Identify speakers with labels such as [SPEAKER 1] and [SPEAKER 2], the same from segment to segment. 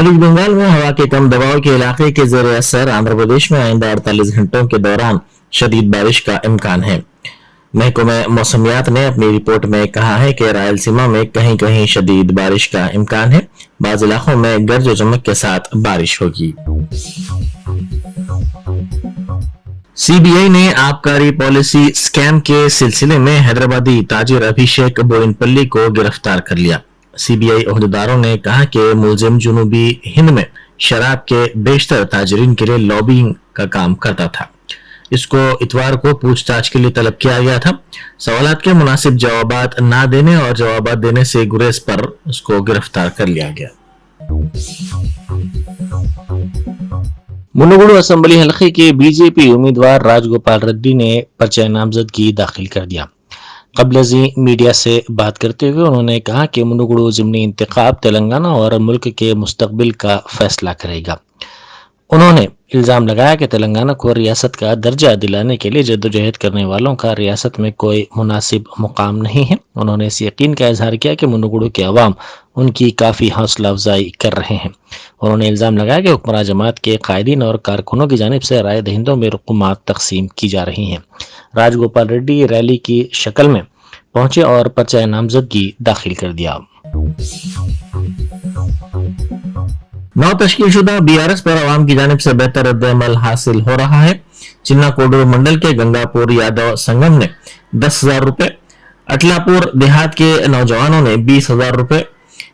[SPEAKER 1] खलीज बंगाल में हवा के कम दबाव के इलाके के जेर असर आंध्र प्रदेश में आइंदा 48 घंटों के दौरान शदीद बारिश का इम्कान है। महकमे मौसमियात ने अपनी रिपोर्ट में कहा है कि रायलसीमा में कहीं कहीं शदीद बारिश का इम्कान है। बाज़ इलाकों में गरज चमक के साथ बारिश होगी। सीबीआई ने आबकारी पॉलिसी स्कैम के सिलसिले में हैदराबादी ताजिर अभिषेक बोयिनपल्ली को गिरफ्तार कर लिया। सीबीआई ओहदेदारों ने कहा कि मुलजिम जुनूबी हिंद में शराब के बेशतर ताजरीन के लिए लॉबिंग का काम करता था। इसको इतवार को पूछताछ के लिए तलब किया गया था। सवालात के मुनासिब जवाबात ना देने और जवाबात देने से गुरेज पर उसको गिरफ्तार कर लिया गया। मुनुगुडु असेंबली हलके के बीजेपी उम्मीदवार राजगोपाल रेड्डी ने पर्चा नामजदगी दाखिल कर दिया। कबलजी मीडिया से बात करते हुए उन्होंने कहा कि मुनुगुडु ज़िमनी इंतखाब तेलंगाना और मुल्क के मुस्तकबिल का फैसला करेगा। उन्होंने इल्जाम लगाया कि तेलंगाना को रियासत का दर्जा दिलाने के लिए जद्दोजहद करने वालों का रियासत में कोई मुनासिब मुकाम नहीं है। उन्होंने इस यकीन का इजहार किया कि मुनुगुडु के अवाम उनकी काफ़ी हौसला अफजाई कर रहे हैं। उन्होंने इल्जाम लगाया कि हुक्मरान जमात के कायदीन और कारकुनों की जानिब से राय दहिंदों में रुकुमात तकसीम की जा रही हैं। राजगोपाल रेड्डी रैली की शक्ल में पहुंचे और पर्चा नामजदगी दाखिल कर दिया। नौ तश्कीलशुदा बीआरएस पर अवाम की जानिब से बेहतर रद्द-ए-अमल हासिल हो रहा है। चिन्ना कोडूर मंडल के गंगापुर यादव संगम ने 10,000 रुपए, अटलापुर देहात के नौजवानों ने 20,000 रुपए,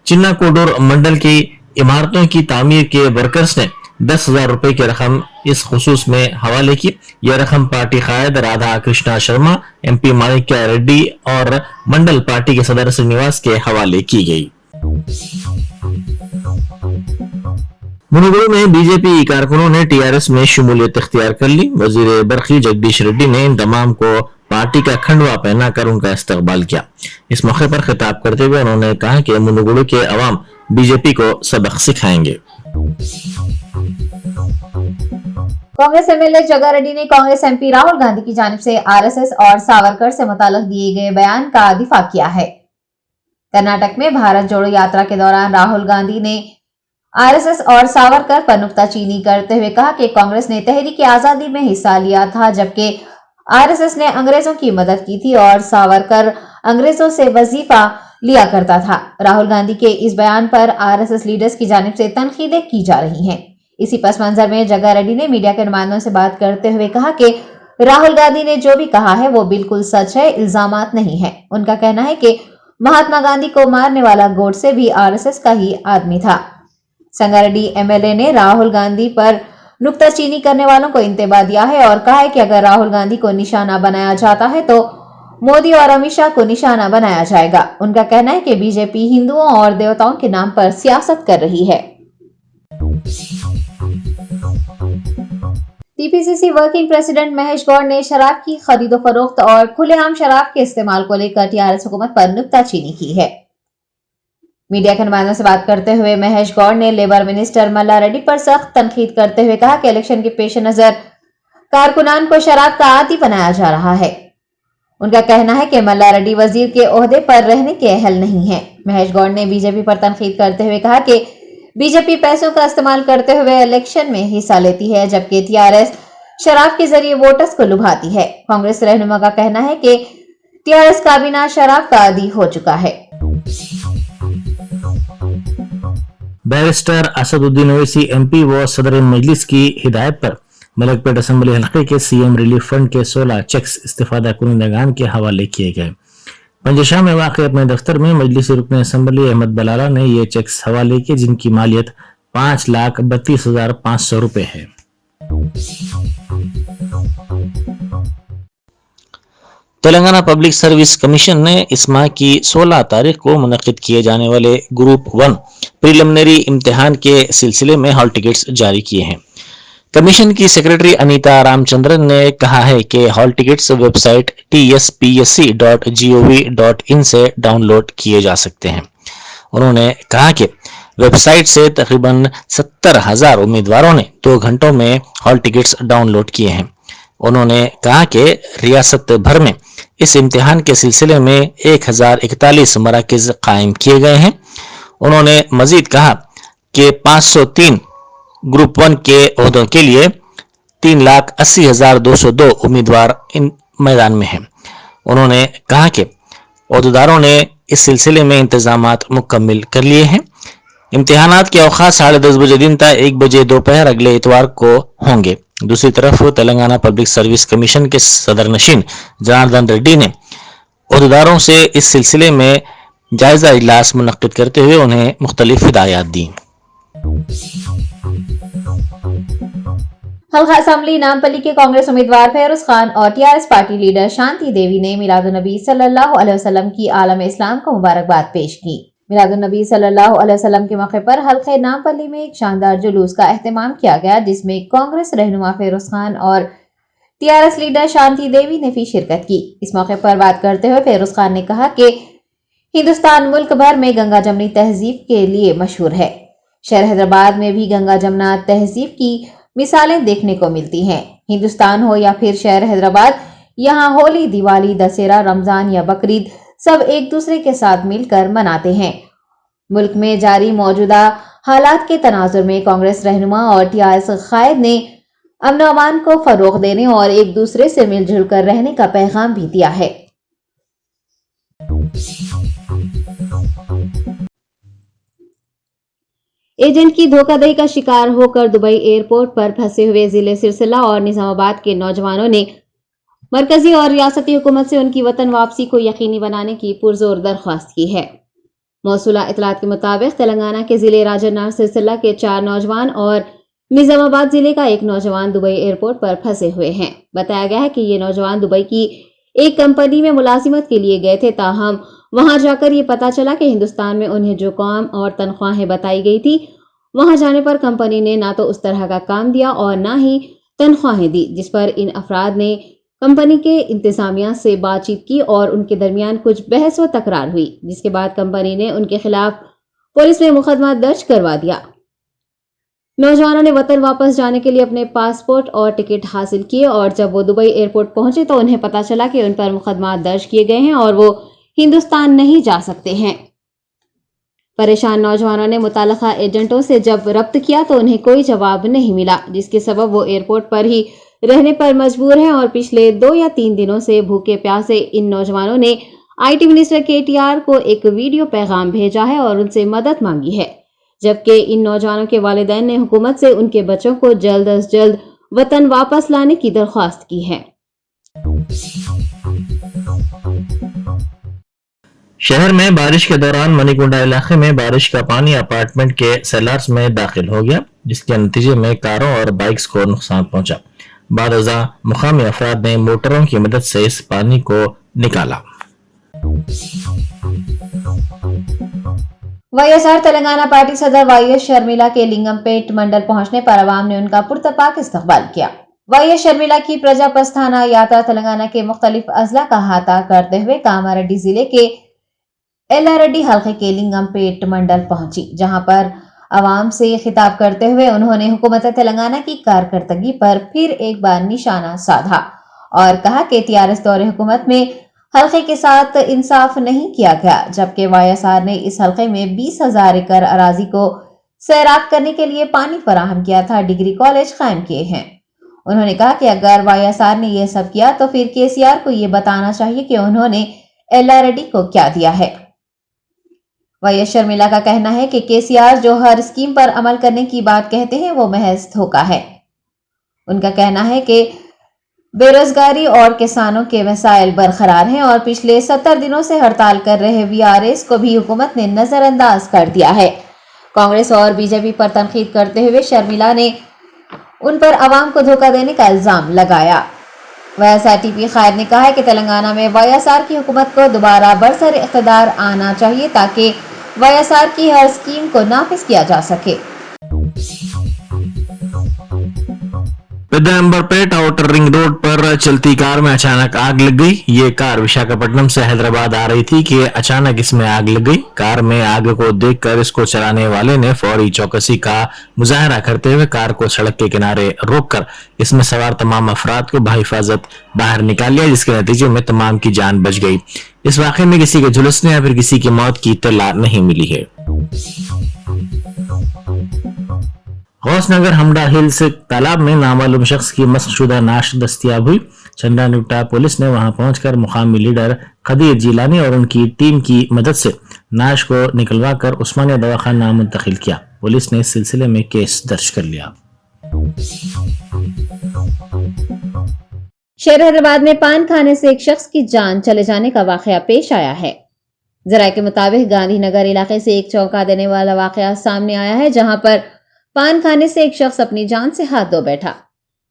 [SPEAKER 1] चिन्ना कोडूर मंडल की इमारतों की तामीर के वर्कर्स ने 10,000 रुपए की रकम इस खुसूस में हवाले की। यह रकम पार्टी कायद राधा कृष्णा शर्मा, एमपी माणिक्य रेड्डी और मंडल पार्टी के सदर श्रीनिवास के हवाले की गई। मुनुगुडु में बीजेपी कारकुनों ने टीआरएस में शमूलियत इख्तियार कर ली। वजीर बरखी जगदीश रेड्डी ने इन तमाम को पार्टी का खंडवा पहनाकर उनका इस्तकबाल किया। इस मौके पर खिताब करते हुए उन्होंने कहा कि मुनुगुडु के अवाम बीजेपी को सबक सिखाएंगे।
[SPEAKER 2] कांग्रेस एमएलए जग्गा रेड्डी ने कांग्रेस एमपी राहुल गांधी की जानिब से आरएसएस और सावरकर से मुताल्लिक दिए गए बयान का दिफा किया है। कर्नाटक में भारत जोड़ो यात्रा के दौरान राहुल गांधी ने आरएसएस और सावरकर पर नुक्ताचीनी करते हुए कहा कि कांग्रेस ने तहरीक आजादी में हिस्सा लिया था, जबकि आरएसएस ने अंग्रेजों की मदद की थी और सावरकर अंग्रेजों से वजीफा लिया करता था। राहुल गांधी के इस बयान पर आरएसएस लीडर्स की जानिब से तनकीदें की जा रही हैं। इसी पस मंजर में जग्गा रेड्डी ने मीडिया के नुमाइंदों से बात करते हुए कहा कि राहुल गांधी ने जो भी कहा है वो बिल्कुल सच है, इल्जामात नहीं है। उनका कहना है कि महात्मा गांधी को मारने वाला गोडसे भी आरएसएस का ही आदमी था। संगारेड्डी एमएलए ने राहुल गांधी पर नुक्ताचीनी करने वालों को इंतबाह दिया है और कहा है कि अगर राहुल गांधी को निशाना बनाया जाता है तो मोदी और अमित शाह को निशाना बनाया जाएगा। उनका कहना है कि बीजेपी हिंदुओं और देवताओं के नाम पर सियासत कर रही है। TPCC working president Mahesh Goud ने शराब की खरीदो फरोख्त और खुलेआम शराब के इस्तेमाल को लेकर टीआरएस हुकूमत पर नुक्ताचीनी की है। मीडिया के नुमाइंदों से बात करते हुए महेश गौड़ ने लेबर मिनिस्टर मल्ला रेड्डी पर सख्त तनकीद करते हुए कहा कि इलेक्शन के पेश नजर कारकुनान को शराब का आदी बनाया जा रहा है। उनका कहना है कि मल्ला रेड्डी वजीर के ओहदे पर रहने के अहल नहीं है। महेश गौड़ ने बीजेपी पर तनकीद करते हुए कहा कि बीजेपी पैसों का इस्तेमाल करते हुए इलेक्शन में हिस्सा लेती है, जबकि टीआरएस शराब के जरिए वोटर्स को लुभाती है। कांग्रेस रहनुमा का कहना है कि टीआरएस काबीना शराब का आदी हो चुका है।
[SPEAKER 1] बैरिस्टर असदुद्दीन ओवैसी एमपी व सदर मजलिस की हिदायत पर मलकपेट असेंबली हल्के के सीएम रिलीफ फंड के 16 चेक्स इस्तिफादा कुनिंदगान के हवाले किए गए। पंजशाह में वाक़ अपने दफ्तर में मजलिसी रुकन असेंबली अहमद बलाला ने ये चेक्स हवाले किए, जिनकी मालियत 5,32,500 रुपए है। तेलंगाना पब्लिक सर्विस कमीशन ने इस माह की 16 तारीख को मुनक्किद किए जाने वाले ग्रुप 1 प्रीलिमिनरी इम्तिहान के सिलसिले में हॉल टिकट्स जारी किए हैं। कमीशन की सेक्रेटरी अनीता रामचंद्रन ने कहा है कि हॉल टिकट्स वेबसाइट tspsc.gov.in से डाउनलोड किए जा सकते हैं। उन्होंने कहा कि वेबसाइट से तकरीबन 70,000 उम्मीदवारों ने 2 घंटों में हॉल टिकट्स डाउनलोड किए हैं। उन्होंने कहा कि रियासत भर में इस इम्तिहान के सिलसिले में 1041 मराकज कायम किए गए हैं। उन्होंने मजीद कहा के 503 ग्रुप 1 के ओहदों के लिए 3,80,202 उम्मीदवार इन मैदान में हैं। उन्होंने कहा कि ओहदेदारों ने इस सिलसिले में इंतजामात मुकम्मिल कर लिए हैं। इम्तिहानात के औकात 10:30 बजे दिन तक 1 बजे दोपहर अगले इतवार को होंगे। दूसरी तरफ तेलंगाना पब्लिक सर्विस कमीशन के सदर नशीन जनार्दन रेड्डी ने ओहदेदारों से इस सिलसिले में जायजा इजलास मुनक्किद करते हुए उन्हें मुख्तलिफ हिदायत दी।
[SPEAKER 2] हल्का असम्बली नामपल्ली के कांग्रेस उम्मीदवार फेरोज खान और TRS party leader Shanti Devi ने मिलादुन्नबी सल्लल्लाहु अलैहि वसल्लम की आलम इस्लाम को मुबारकबाद पेश की। मिलादुन्नबी सल्लल्लाहु अलैहि वसल्लम के मौके पर हल्के नामपल्ली में एक शानदार जुलूस का एहतमाम किया गया, जिसमें कांग्रेस रहनुमा फेरोज खान और टीआरएस लीडर शांति देवी ने भी शिरकत की। इस मौके पर बात करते हुए फेरोज खान ने कहा कि हिंदुस्तान मुल्क भर में गंगा जमनी तहजीब के लिए मशहूर है। शहर हैदराबाद में भी गंगा जमना तहजीब की मिसालें देखने को मिलती हैं। हिंदुस्तान हो या फिर शहर हैदराबाद, यहाँ होली, दिवाली, दशहरा, रमजान या बकरीद सब एक दूसरे के साथ मिलकर मनाते हैं। मुल्क में जारी मौजूदा हालात के तनाजुर में कांग्रेस रहनुमा और टीआरएस कायद ने अमन अमान को फरोग देने और एक दूसरे से मिलजुल कर रहने का पैगाम भी दिया है। एजेंट की धोखाधड़ी का शिकार होकर दुबई एयरपोर्ट पर फंसे हुए जिले सिरसिला और निजामाबाद के नौजवानों ने मरकजी और रियासती हुकूमत से उनकी वतन वापसी को यकीनी बनाने की पुरजोर दरख्वास्त की है। मौसूला इतलात के मुताबिक तेलंगाना के जिले राजन्नार सिरसिला के 4 नौजवान और निजामाबाद जिले का एक नौजवान दुबई एयरपोर्ट पर फंसे हुए हैं। बताया गया है कि ये नौजवान दुबई की एक कंपनी में मुलाजिमत के लिए गए थे, ताहम वहां जाकर ये पता चला कि हिंदुस्तान में उन्हें जो काम और तनख्वाहें बताई गई थी, वहां जाने पर कंपनी ने ना तो उस तरह का काम दिया और ना ही तनख्वाहें दी, जिस पर इन अफराद ने कंपनी के इंतजामिया से बातचीत की और उनके दरमियान कुछ बहस व तकरार हुई, जिसके बाद कंपनी ने उनके खिलाफ पुलिस में मुकदमा दर्ज करवा दिया। नौजवानों ने वतन वापस जाने के लिए अपने पासपोर्ट और टिकट हासिल किए और जब वो दुबई एयरपोर्ट पहुंचे तो उन्हें पता चला कि उन पर मुकदमा दर्ज किए गए हैं और वो हिंदुस्तान नहीं जा सकते हैं। परेशान नौजवानों ने मुताल्लिका एजेंटों से जब रब्त किया तो उन्हें कोई जवाब नहीं मिला, जिसके सबब वो एयरपोर्ट पर ही रहने पर मजबूर हैं और पिछले 2 या 3 दिनों से भूखे प्यासे इन नौजवानों ने आईटी मिनिस्टर केटीआर को एक वीडियो पैगाम भेजा है और उनसे मदद मांगी है, जबकि इन नौजवानों के वालिदैन ने हुकूमत से उनके बच्चों को जल्द अज जल्द वतन वापस लाने की दरख्वास्त की है।
[SPEAKER 1] शहर में बारिश के दौरान मनीकुंडा इलाके में बारिश का पानी अपार्टमेंट के सेलर्स में दाखिल हो गया, जिसके नतीजे में कारों और बाइक्स को नुकसान पहुंचा। बादजा मुकामी अफराद ने मोटरों की मदद से इस पानी को निकाला।
[SPEAKER 2] वाईएसआर तेलंगाना पार्टी सदर वाईएस शर्मिला के लिंगमपेट मंडल पहुंचने पर अवाम ने उनका पुरतपाक इस्तकबाल किया। वाईएस शर्मिला की प्रजा प्रस्थाना यात्रा तेलंगाना के मुख्तलिफ अजला का अहाता करते हुए कामारेड्डी जिले के एल्लारेड्डी हल्के के लिंगमपेट मंडल पहुंची, जहां पर अवाम से खिताब करते हुए उन्होंने हुकूमत तेलंगाना की कारकर्दगी पर फिर एक बार निशाना साधा और कहा कि टीआरएस दौरे हुकूमत में हल्के के साथ इंसाफ नहीं किया गया, जबकि वाईएसआर ने इस हल्के में 20,000 एकड़ अराजी को सैराब करने के लिए पानी फराहम किया था, डिग्री कॉलेज कायम किए हैं। उन्होंने कहा कि अगर वाईएसआर ने यह सब किया तो फिर केसीआर को यह बताना चाहिए कि उन्होंने एल्लारेड्डी को क्या दिया है। वाईएस शर्मिला का कहना है कि केसीआर जो हर स्कीम पर अमल करने की बात कहते हैं वो महज धोखा है। उनका कहना है कि बेरोजगारी और किसानों के मसाइल बरकरार हैं और पिछले 70 दिनों से हड़ताल कर रहे वीआरएस को भी हुकूमत ने नजरअंदाज कर दिया है। कांग्रेस और बीजेपी पर तनकीद करते हुए शर्मिला ने उन पर अवाम को धोखा देने का इल्जाम लगाया। वाईएसआरटीपी कायद ने कहा है कि तेलंगाना में वाईएसआर की हुकूमत को दोबारा बरसर इख्तिदार आना चाहिए ताकि वाईएसआर की हर स्कीम को नाफिज किया जा सके।
[SPEAKER 1] पेद्दांबरपेट आउटर रिंग रोड पर चलती कार में अचानक आग लग गई। ये कार विशाखापट्टनम से हैदराबाद आ रही थी कि अचानक इसमें आग लग गई। कार में आग को देखकर इसको चलाने वाले ने फौरी चौकसी का मुजाहरा करते हुए कार को सड़क के किनारे रोककर इसमें सवार तमाम अफराद को बहिफाजत बाहर निकाल लिया, जिसके नतीजे में तमाम की जान बच गई। इस वाकये में किसी के झुलसने या फिर किसी की मौत की इत्तला नहीं मिली है। गौस नगर हमडा हिल्स तालाब में नामालूम शख्स की मस्कशुदा नाश दस्तियाब हुई। चंदा नुक्टा पुलिस ने वहां पहुंचकर मुकामी लीडर खदीर जिलानी और उनकी टीम की मदद से नाश को निकलवा कर उस्मानिया दवाखाना मुंतकिल किया। पुलिस ने इस सिलसिले में केस दर्ज कर लिया।
[SPEAKER 2] शहर हैदराबाद में पान खाने से एक शख्स की जान चले जाने का वाकया पेश आया है। जराये के मुताबिक गांधीनगर इलाके से एक चौंका देने वाला वाकया सामने आया है, जहां पर पान खाने से एक शख्स अपनी जान से हाथ धो बैठा।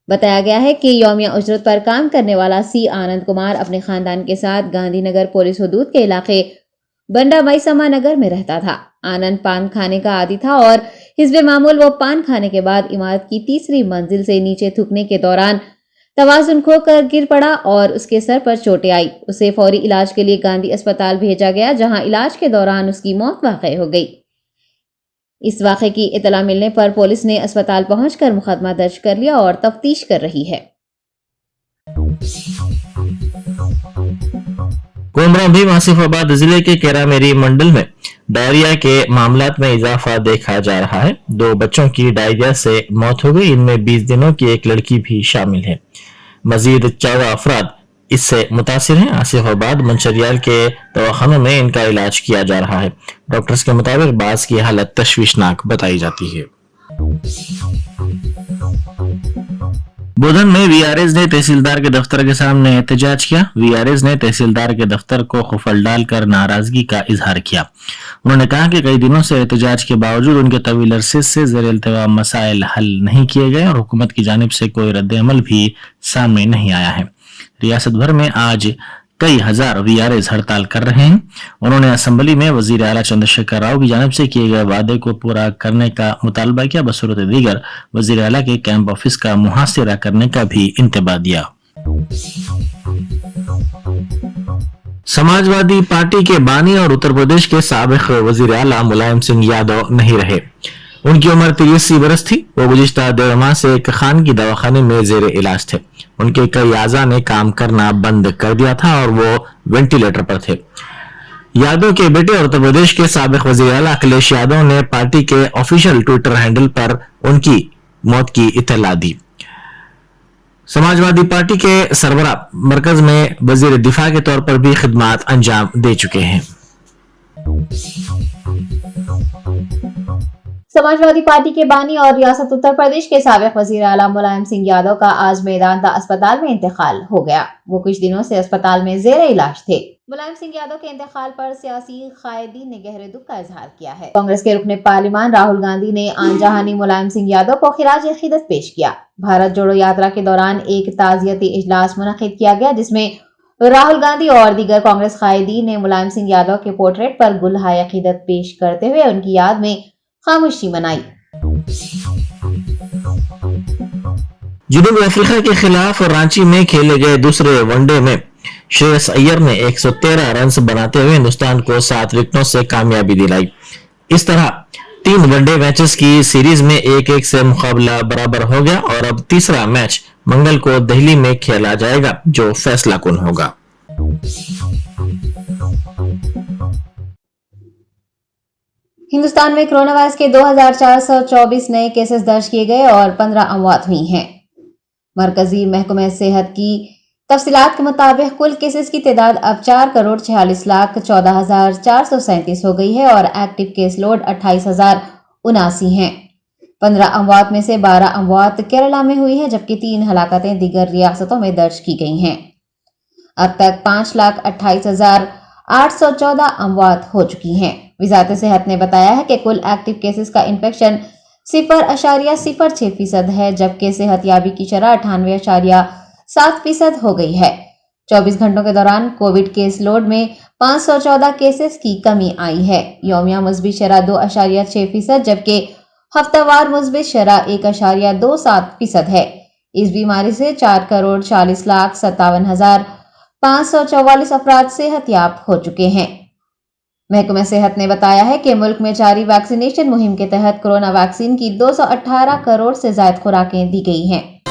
[SPEAKER 2] बताया गया है कि यौमिया उजरत पर काम करने वाला सी आनंद कुमार अपने खानदान के साथ गांधीनगर पुलिस हदूद के इलाके बंडा मैसमा नगर में रहता था। आनंद पान खाने का आदी था और हिस्बे मामूल वो पान खाने के बाद इमारत की तीसरी मंजिल से नीचे थूकने के दौरान तवाजुन खोकर गिर पड़ा और उसके सर पर चोटें आई। उसे फौरी इलाज के लिए गांधी अस्पताल भेजा गया, जहां इलाज के दौरान उसकी मौत वाक़ई हो गई। इस वाक़े की इतला मिलने पर पुलिस ने अस्पताल पहुंचकर मुकदमा दर्ज कर लिया और तफ्तीश कर रही है।
[SPEAKER 1] कोमराम भीम आसिफाबाद जिले के केरामेरी मंडल में डायरिया के मामलात में इजाफा देखा जा रहा है। 2 बच्चों की डायरिया से मौत हो गई, इनमें 20 दिनों की एक लड़की भी शामिल है। मजीद 14 अफराद इससे मुतासिर हैं। आसिफाबाद मंचरियाल के दवाखानों में इनका इलाज किया जा रहा है। डॉक्टर्स के मुताबिक बाज की हालत तशवीशनाक बताई जाती है। बुधन में वीआरएस ने तहसीलदार के दफ्तर के सामने एहतजाज किया। वीआरएस ने तहसीलदार के दफ्तर को खुफल डालकर नाराजगी का इजहार किया। उन्होंने कहा कि कई दिनों से एहतजाज के बावजूद उनके तवील अरसे से ज़ेर इल्तिवा मसाइल हल नहीं किए गए और हुकूमत की जानिब से कोई रद्द अमल भी सामने नहीं आया है। रियासत भर में आज कई हजार वीआरएस हड़ताल कर रहे हैं। उन्होंने असेंबली में वजीर आला चंद्रशेखर राव की जानिब से किए गए वादे को पूरा करने का मुतालबा किया। बसूरत दीगर वजीर आला के कैंप ऑफिस का मुहासिरा करने का भी इंतबा दिया। समाजवादी पार्टी के बानी और उत्तर प्रदेश के साबिक वजीर आला मुलायम सिंह यादव नहीं रहे। उनकी उम्र 83 बरस थी। वो गुज़िश्ता 1.5 माह से एक खान की दवाखाने में जेर इलाज थे। उनके कई आज़ा ने काम करना बंद कर दिया था और वो वेंटिलेटर पर थे। यादव के बेटे और उत्तर प्रदेश के साबिक वज़ीर आला अखिलेश यादव ने पार्टी के ऑफिशियल ट्विटर हैंडल पर उनकी मौत की इत्तला दी। समाजवादी पार्टी के सरबरा मरकज में वजीर दिफा के तौर पर भी खिदमात अंजाम दे चुके हैं।
[SPEAKER 2] समाजवादी पार्टी के बानी और रियासत उत्तर प्रदेश के साबिक वजीर आला मुलायम सिंह यादव का आज मेदांता अस्पताल में इंतकाल हो गया। वो कुछ दिनों से अस्पताल में जेर इलाज थे। मुलायम सिंह यादव के इंतकाल पर सियासी कायदीन ने गहरे दुख का इजहार किया है। कांग्रेस के रुकने पार्लिमान राहुल गांधी ने आन जहानी मुलायम सिंह यादव को खिराज अकीदत पेश किया। भारत जोड़ो यात्रा के दौरान एक ताजियती इजलास मुनक्किद किया गया, जिसमें राहुल गांधी और दीगर कांग्रेस कायदीन ने मुलायम सिंह यादव के पोर्ट्रेट पर गुलहाय अकीदत पेश करते हुए उनकी याद में खामोशी मनाई।
[SPEAKER 1] जनूबी अफ्रीका के खिलाफ रांची में खेले गए दूसरे वनडे में श्रेयस अय्यर ने 113 रन बनाते हुए हिंदुस्तान को 7 विकेटों से कामयाबी दिलाई। इस तरह 3 वनडे मैचेस की सीरीज में 1-1 से मुकाबला बराबर हो गया और अब तीसरा मैच मंगल को दिल्ली में खेला जाएगा, जो फैसला कुन होगा।
[SPEAKER 2] हिंदुस्तान में कोरोना वायरस के 2424 नए केसेस दर्ज किए गए और 15 अमवात हुई हैं। मरकजी महकमे सेहत की तफसीलात के मुताबिक कुल केसेस की तादाद अब 4,46,14,437 हो गई है और एक्टिव केस लोड 28,079 है। 15 अमवात में से 12 अमवात केरला में हुई है, जबकि 3 हलाकतें दीगर रियासतों में दर्ज की गई हैं। अब तक 5,28,814 अमवात हो चुकी हैं। वजारत सेहत ने बताया है कि कुल एक्टिव केसेस का इन्फेक्शन 0.06% है, जबकि सेहतयाबी की शरह 98.7% हो गई है। 24 घंटों के दौरान कोविड केस लोड में 514 केसेस की कमी आई है। यौमिया मुस्बित शरह 2.6%, जबकि हफ्तावार मुस्बित शरह 1.27% है। इस बीमारी से 4,40,57,544 अफराद सेहतयाब हो चुके हैं। महकमा सेहत ने बताया है कि मुल्क में जारी वैक्सीनेशन मुहिम के तहत कोरोना वैक्सीन की 218 करोड़ से ज्यादा खुराकें दी गई हैं।